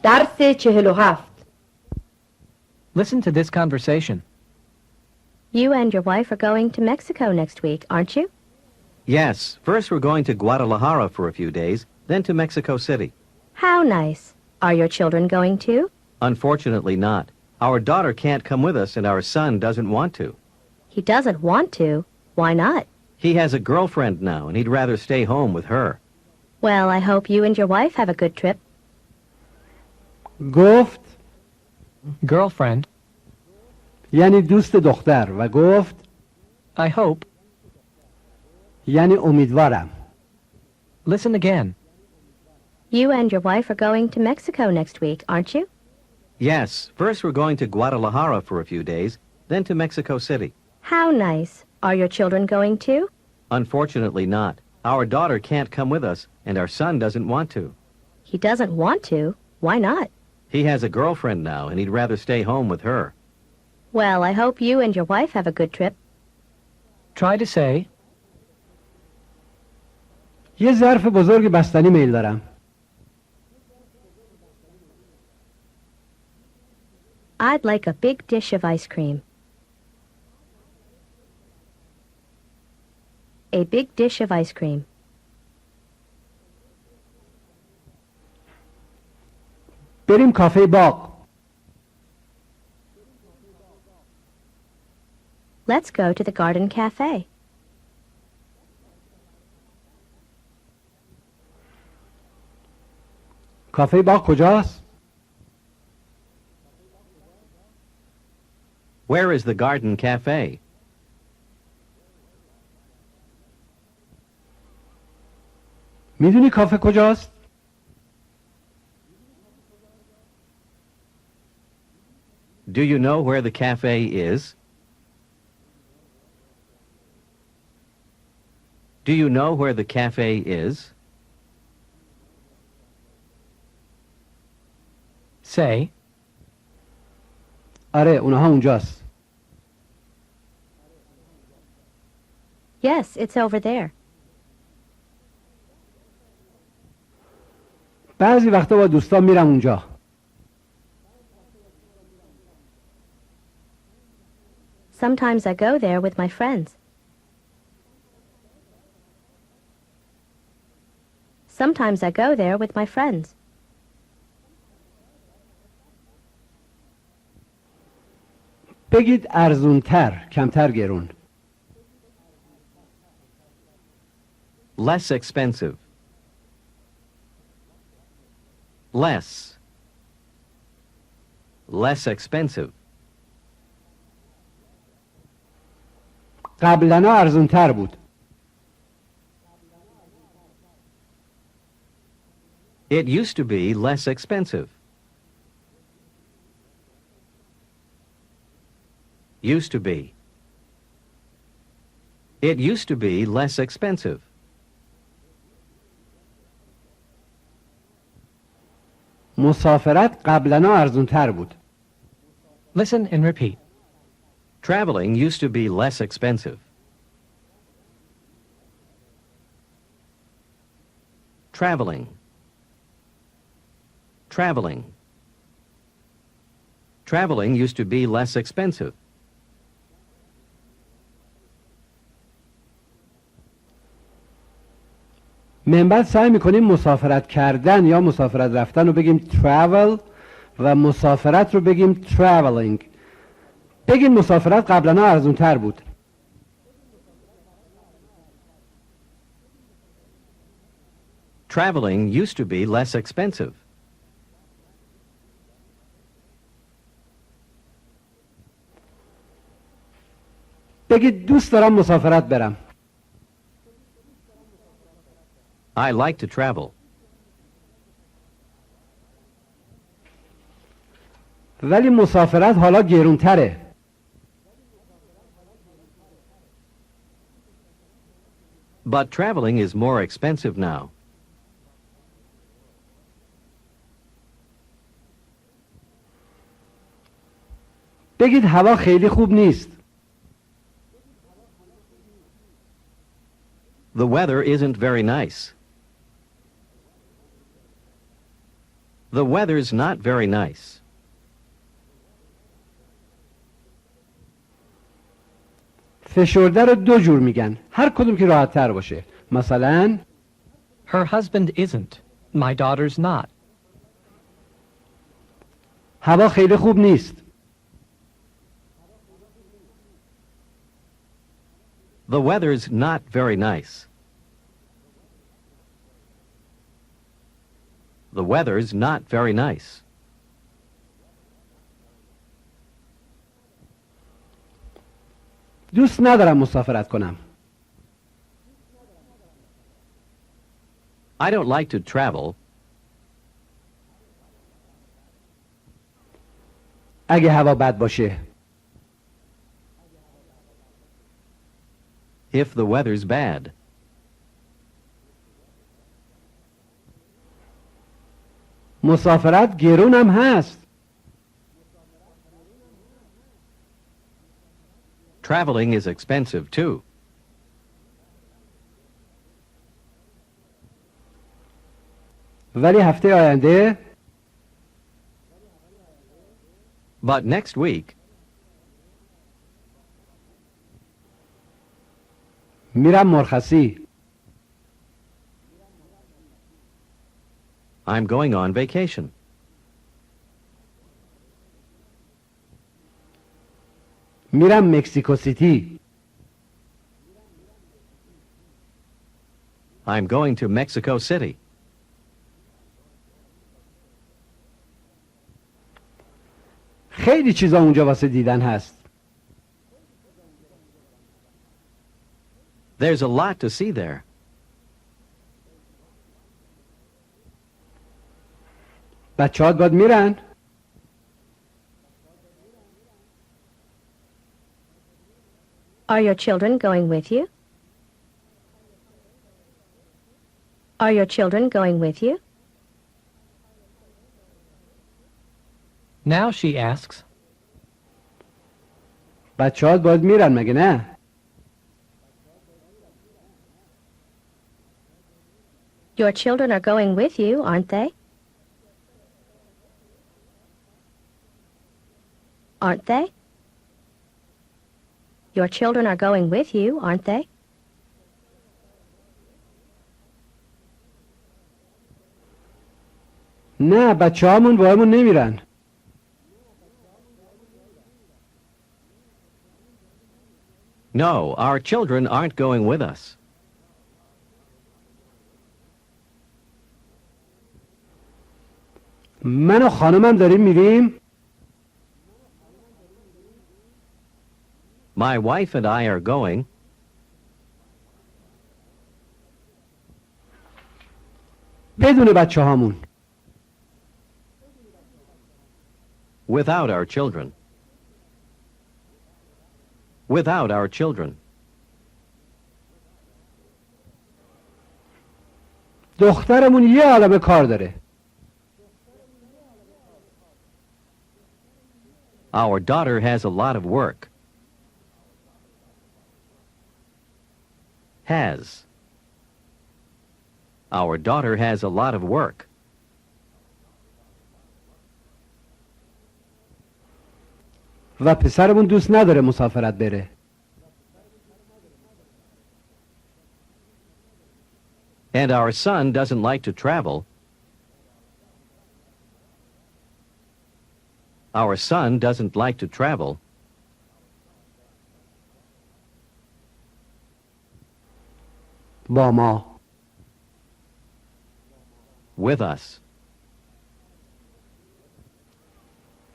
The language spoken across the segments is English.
درس 47. Listen to this conversation. You and your wife are going to Mexico next week, aren't you? Yes. First we're going to Guadalajara for a few days, then to Mexico City. How nice. Are your children going too? Unfortunately not. Our daughter can't come with us and our son doesn't want to. He doesn't want to. Why not? He has a girlfriend now and he'd rather stay home with her. Well, I hope you and your wife have a good trip. گفت Girlfriend. یعنی دوست دختر و گفت I hope. یعنی امیدوارم. Listen again. You and your wife are going to Mexico next week, aren't you? Yes. First we're going to Guadalajara for a few days, then to Mexico City. How nice. Are your children going too? Unfortunately not. Our daughter can't come with us and our son doesn't want to. He doesn't want to. Why not? He has a girlfriend now and he'd rather stay home with her. Well, I hope you and your wife have a good trip. Try to say, یه ظرف بزرگ بستنی میل دارم. I'd like a big dish of ice cream. A big dish of ice cream. بریم کافه باغ. Let's go to the garden cafe. کافه باغ کجاست؟ Where is the garden cafe? میدونی کافه کجاست؟ Do you know where the cafe is? Do you know where the cafe is? say, آره اونها اونجاست. Yes, it's over there. بعضی وقتا با دوستان میرم اونجا. Sometimes I go there with my friends. Sometimes I go there with my friends. بگید ارزونتر، کمتر گرون. Less expensive. Less. Less expensive. قبلنا ارزونتر بود. It used to be less expensive. Used to be. It used to be less expensive. مسافرت قبلنا ارزونتر بود. listen and repeat. Traveling used to be less expensive. Traveling. Traveling. Traveling used to be less expensive. من بعد سعی میکنیم مسافرت کردن یا مسافرت رفتن رو بگیم travel و مسافرت رو بگیم traveling. بگین مسافرت قبلنا ارزونتر بود. Traveling used to be less expensive. بگید دوست دارم مسافرت برم. I like to travel. ولی مسافرت حالا گرونتره. But traveling is more expensive now. بگید هوا خیلی خوب نیست. The weather isn't very nice. The weather's not very nice. فشرده رو دو جور میگن، هر کدوم که راحت تر باشه. مثلا Her husband isn't. My daughter's not. هوا خیلی خوب نیست. The weather's not very nice. The weather's not very nice. دوست ندارم مسافرت کنم. I don't like to travel اگه هوا بد باشه. if the weather's bad. مسافرت گرونم هست. Traveling is expensive too. ولی هفته آینده But next week, میرم مرخصی. I'm going on vacation. میرم مکسیکو سیتی. I'm going to Mexico City. خیلی چیزا اونجا واسه دیدن هست. There's a lot to see there. بچه‌هات باید میرن؟ Are your children going with you? Are your children going with you? Now she asks, بچه‌هات باید میرن مگه نه؟ Your children are going with you, aren't they? Aren't they? Your children are going with you, aren't they? نه بچه‌هامون باهامون نمیرن. No, our children aren't going with us. من و خانمم داریم میریم. My wife and I are going بدون بچه‌هامون. without our children. Without our children. دخترمون یه عالمه کار داره. Our daughter has a lot of work. Has. Our daughter has a lot of work. و پسرمون دوست نداره مسافرت بره. And our son doesn't like to travel. Our son doesn't like to travel. با ما. With us.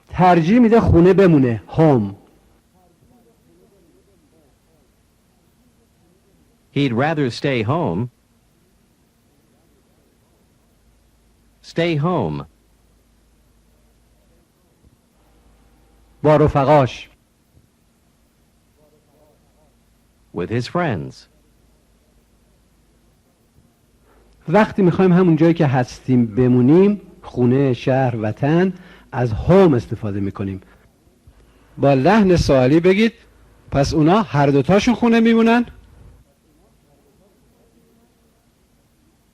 ترجیح میده خونه بمونه. home. He'd rather stay home. Stay home. با رفقاش. With his friends. وقتی میخوایم همون جایی که هستیم بمونیم، خونه، شهر، وطن، از هوم استفاده میکنیم. با لحن سوالی بگید پس اونا هر دوتاشون خونه میمونن؟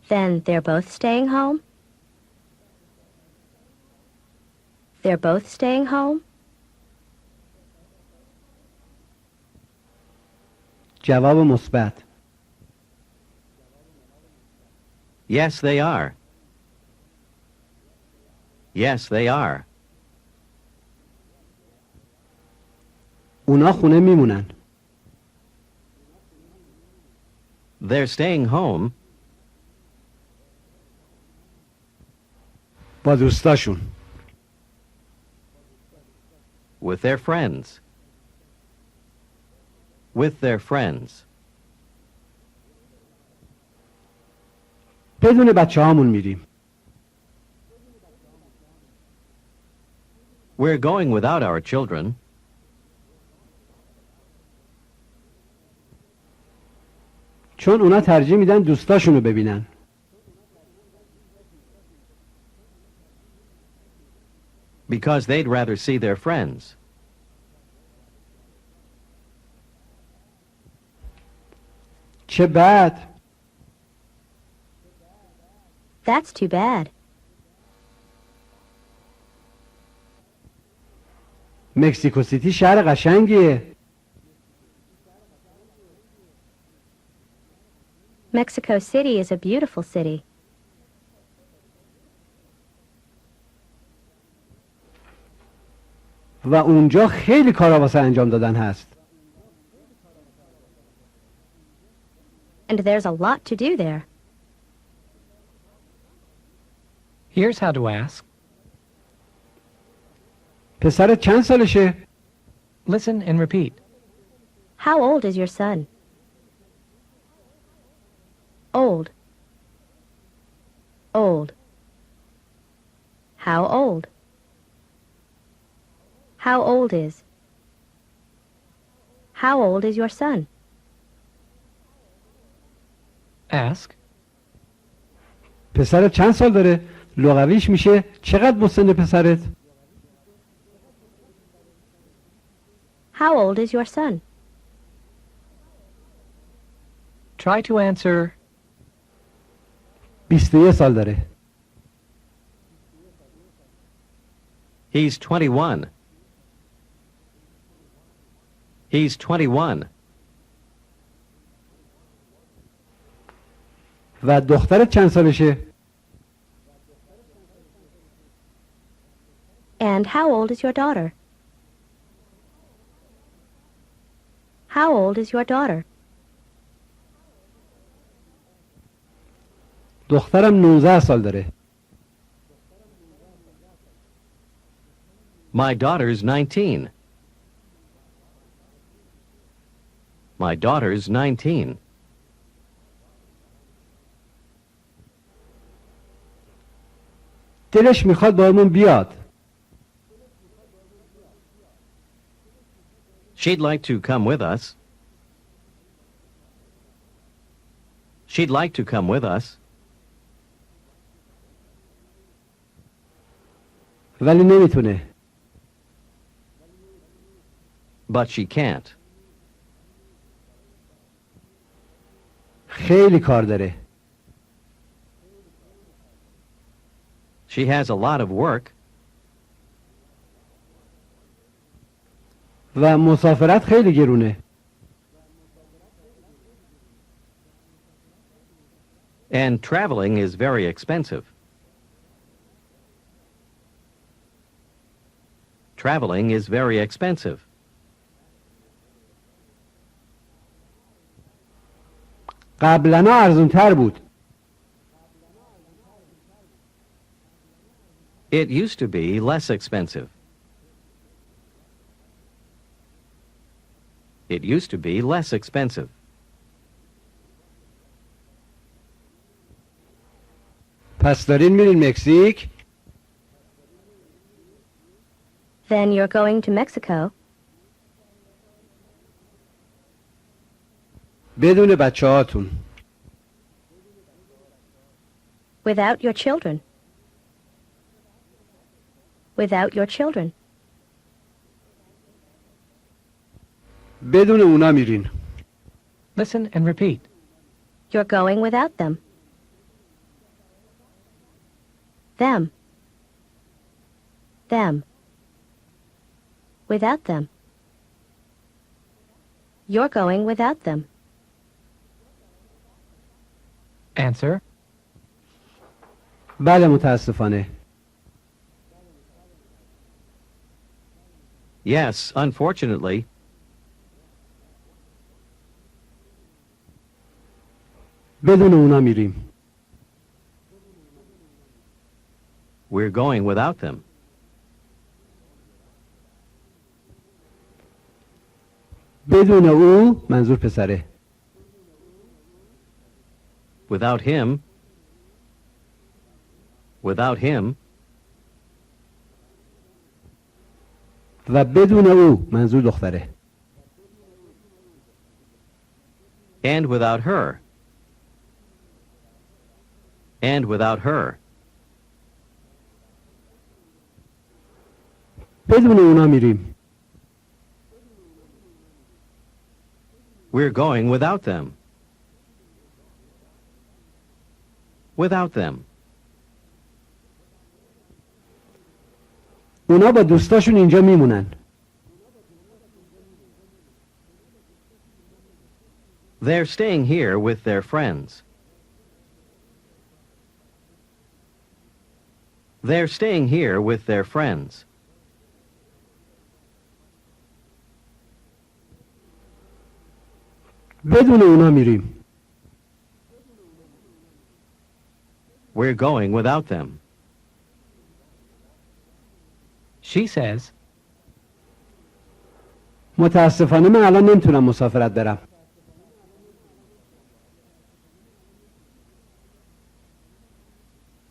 Then they're both staying home? They're both staying home? جواب مثبت. Yes, they are. Yes, they are. اونا خونه میمونن. They're staying home با دوستاشون. with their friends. With their friends. بدون بچه هامون میریم. We're going without our children چون اونا ترجیح میدن دوستاشون رو ببینن. because they'd rather see their friends. چه بد. That's too bad. مکسیکو سیتی شهر قشنگیه. Mexico City is a beautiful city. و اونجا خیلی کارا واسه انجام دادن هست. And there's a lot to do there. Here's how to ask. پسرت چند سالشه؟ Listen and repeat. How old is your son? Old. Old. How old? How old is? How old is your son? Ask. پسرت چند سال داره؟ لغویش میشه چقدر با سن پسرت؟ How old is your son? Try to answer 21 سال داره. He's 21. He's 21. و دخترت چند سالشه؟ And how old is your daughter? How old is your daughter? دخترم 19 سال داره. My daughter's 19. My daughter's 19. دلش میخواد باهامون بیاد. She'd like to come with us. She'd like to come with us. ولی نمیتونه. But she can't. خیلی کار داره. She has a lot of work. و مسافرت خیلی گرونه. And traveling is very expensive. Traveling is very expensive. قبلا ارزون تر بود. It used to be less expensive. It used to be less expensive. پس دارین میرین مکزیک؟ Then you're going to Mexico بدون بچه هاتون. without your children. Without your children. بدون اونا میرین. Listen and repeat. You're going without them. Them. Them. Without them. You're going without them. Answer. بله متاسفانه. Yes, unfortunately. بدون اونا میریم. We're going without them. بدون او منظور پسره. Without him. Without him. و بدون او منظور دختره. And without her. And without her. بدون اونا میریم. We're going without them. Without them. اونا با دوستاشون اینجا میمونن. They're staying here with their friends. They're staying here with their friends. بدون اونا میریم. We're going without them. She says, متاسفانه من الان نمیتونم مسافرت برم.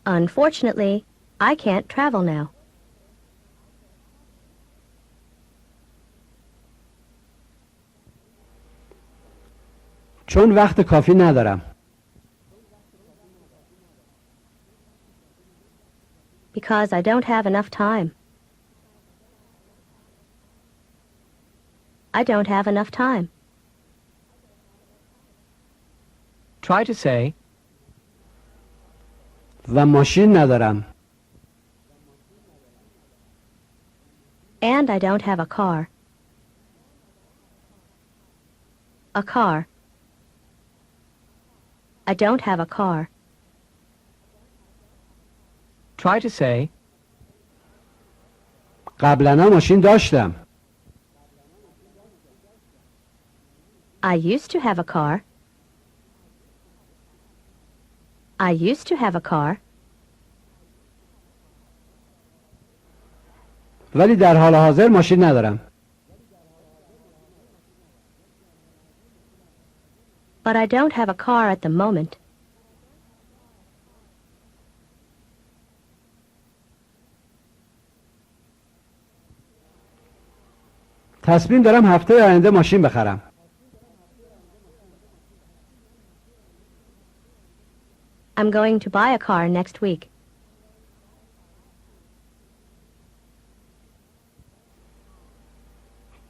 Unfortunately, I can't travel now. چون وقت کافی ندارم. Because I don't have enough time. I don't have enough time. try to say, و ماشین ندارم. And I don't have a car. A car. I don't have a car. try to say, قبلا ماشین داشتم. I used to have a car. I used to have a car. ولی در حال حاضر ماشین ندارم. But I don't have a car at the moment. تصمیم دارم هفته آینده ماشین بخرم. I'm going to buy a car next week.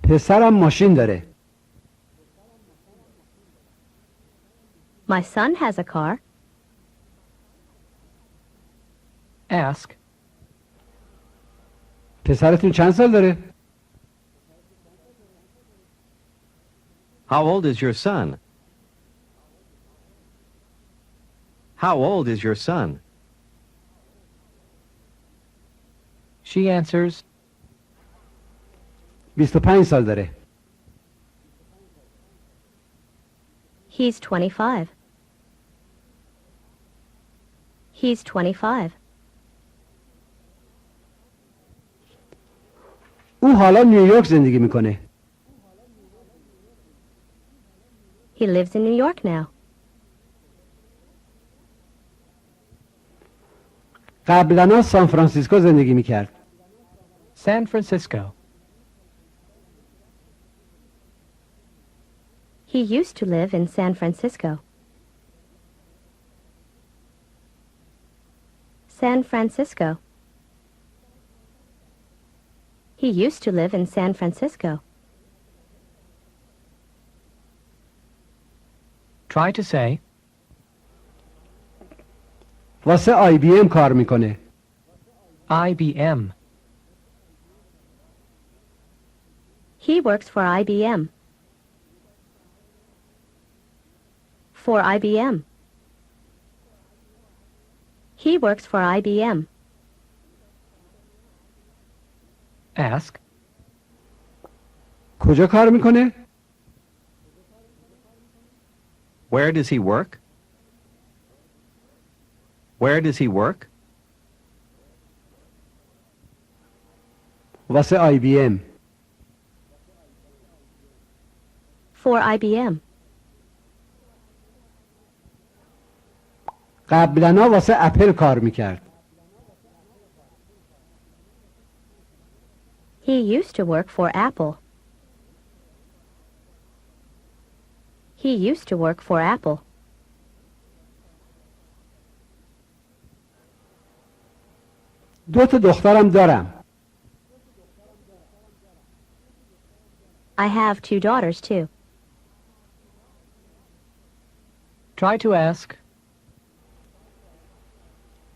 پسرم ماشین داره. My son has a car. ask, پسرتون چند سال داره؟ How old is your son? How old is your son? she answers, 25 سال داره. He's 25. He's 25. او حالا نیویورک زندگی میکنه. He lives in New York now. قبلا سان فرانسیسکو زندگی میکرد. San Francisco. He used to live in San Francisco. San Francisco. He used to live in San Francisco. Try to say, واسه IBM کار میکنه. IBM. He works for IBM. For IBM. He works for IBM. Ask. کجا کار میکنه؟ Where does he work? Where does he work? واسه IBM. For IBM. قبلنا واسه اپل کار میکرد. He used to work for Apple. He used to work for Apple. دو تا دخترم دارم. I have 2 daughters too. Try to ask.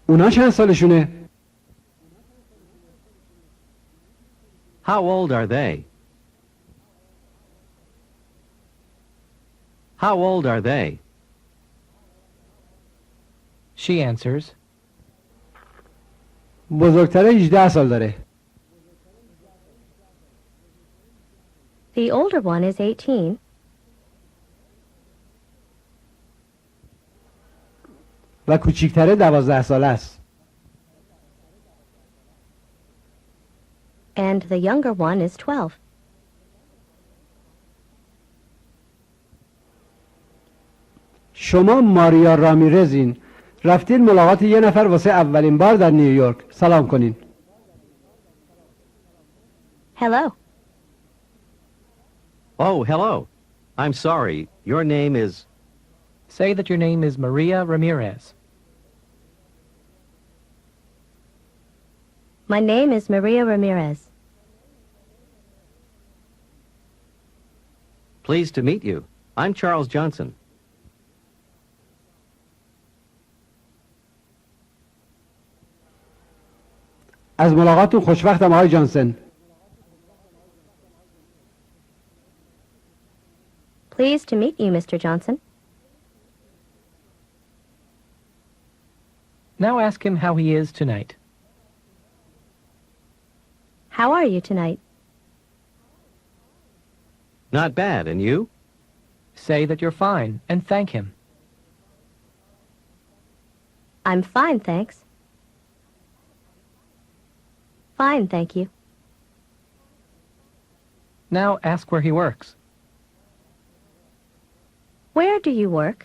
اونا چند سالشونه؟ How old are they? How old are they? She answers. بزرگتره 18 سال داره. The older one is 18. و کوچیکتره 12 ساله است. And the younger one is 12. شما ماریا رامیرزین. رفتین ملاقات یه نفر واسه اولین بار در نیویورک. سلام کنین. Hello. Oh, hello. I'm sorry. Your name is... Say that your name is Maria Ramirez. My name is Maria Ramirez. Pleased to meet you. I'm Charles Johnson. از ملاقاتتون خوشوقتم آقای جانسن. Pleased to meet you, Mr. Johnson. Now ask him how he is tonight. How are you tonight? Not bad, and you? Say that you're fine and thank him. I'm fine, thanks. Fine, thank you. Now ask where he works. Where do you work?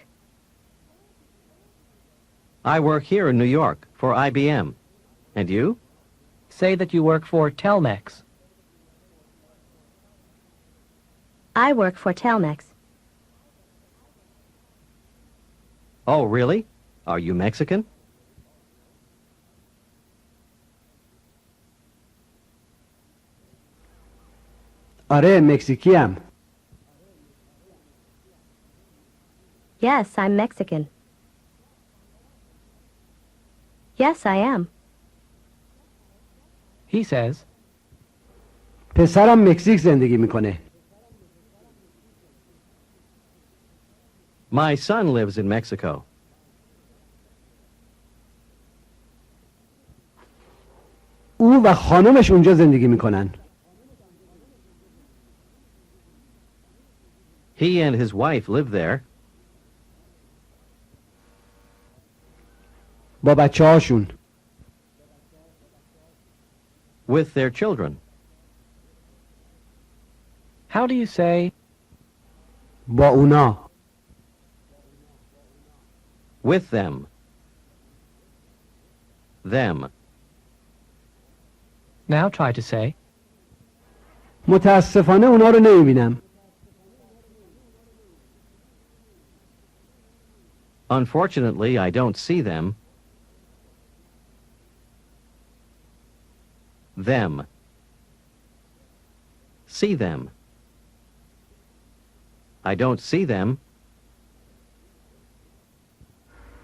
I work here in New York for IBM. And you? Say that you work for Telmex. I work for Telmex. Oh, really? Are you Mexican? آره مکزیکیم. Yes, I'm Mexican. Yes, I am. He says, پسرم مکزیک زندگی میکنه. My son lives in Mexico. او و خانمش اونجا زندگی میکنن. He and his wife live there. با بچه هاشون. With their children. how do you say, با اونا. With them. Them. now try to say, متاسفانه اونا رو نمیبینم. Unfortunately, I don't see them. Them. See them. I don't see them.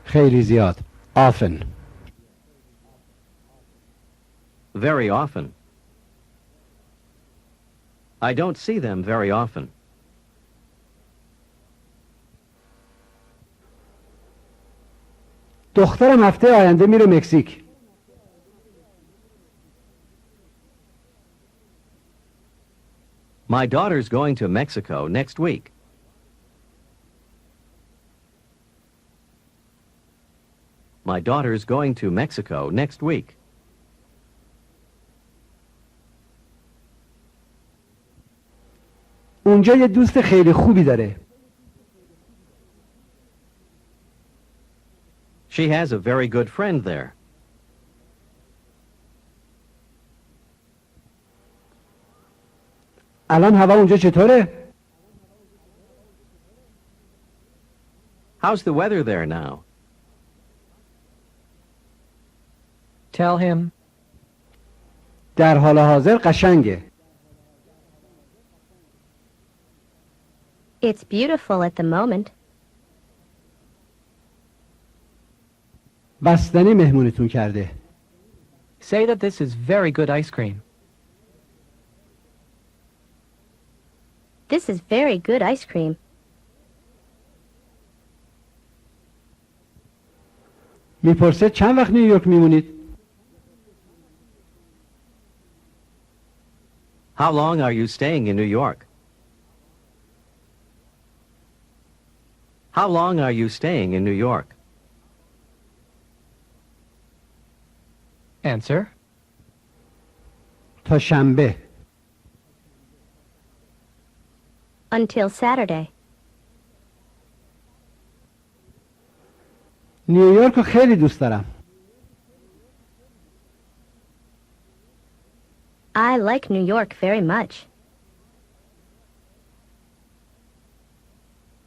خیلی زیاد. often. Very often. I don't see them very often. دخترم هفته آینده میره مکزیک. My daughter's going to Mexico next week. My daughter's going to Mexico next week. اونجا یه دوست خیلی خوبی داره. She has a very good friend there. الان هوا اونجا چطوره؟ How's the weather there now? Tell him, در حال حاضر قشنگه. It's beautiful at the moment. بستنی مهمونتون کرده. say that this is very good ice cream. This is very good ice cream. میپرسه چند وقت نیویورک میمونید؟ How long are you staying in New York? How long are you staying in New York? Answer, تا شنبه. Until Saturday. نیویورک رو خیلی دوست دارم. I like New York very much.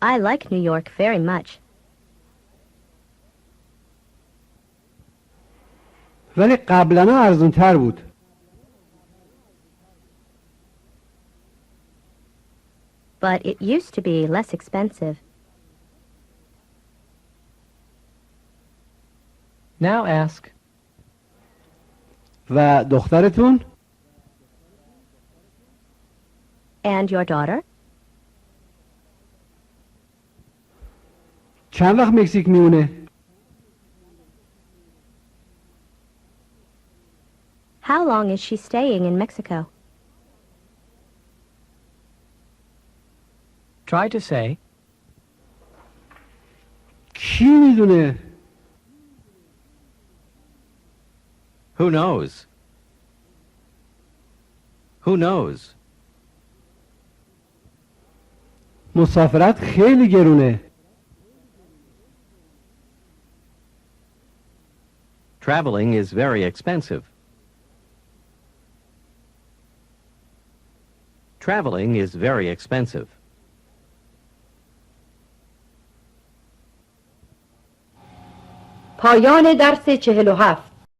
I like New York very much. ولی قبلا ارزون تر بود. But it used to be less expensive. now ask, و دخترتون؟ And your daughter? چند وقت مکزیک میمونه؟ How long is she staying in Mexico? try to say, کی میدونه؟ Who knows? Who knows? مسافرت خیلی گرونه. Traveling is very expensive. Traveling is very expensive. پایان درس 47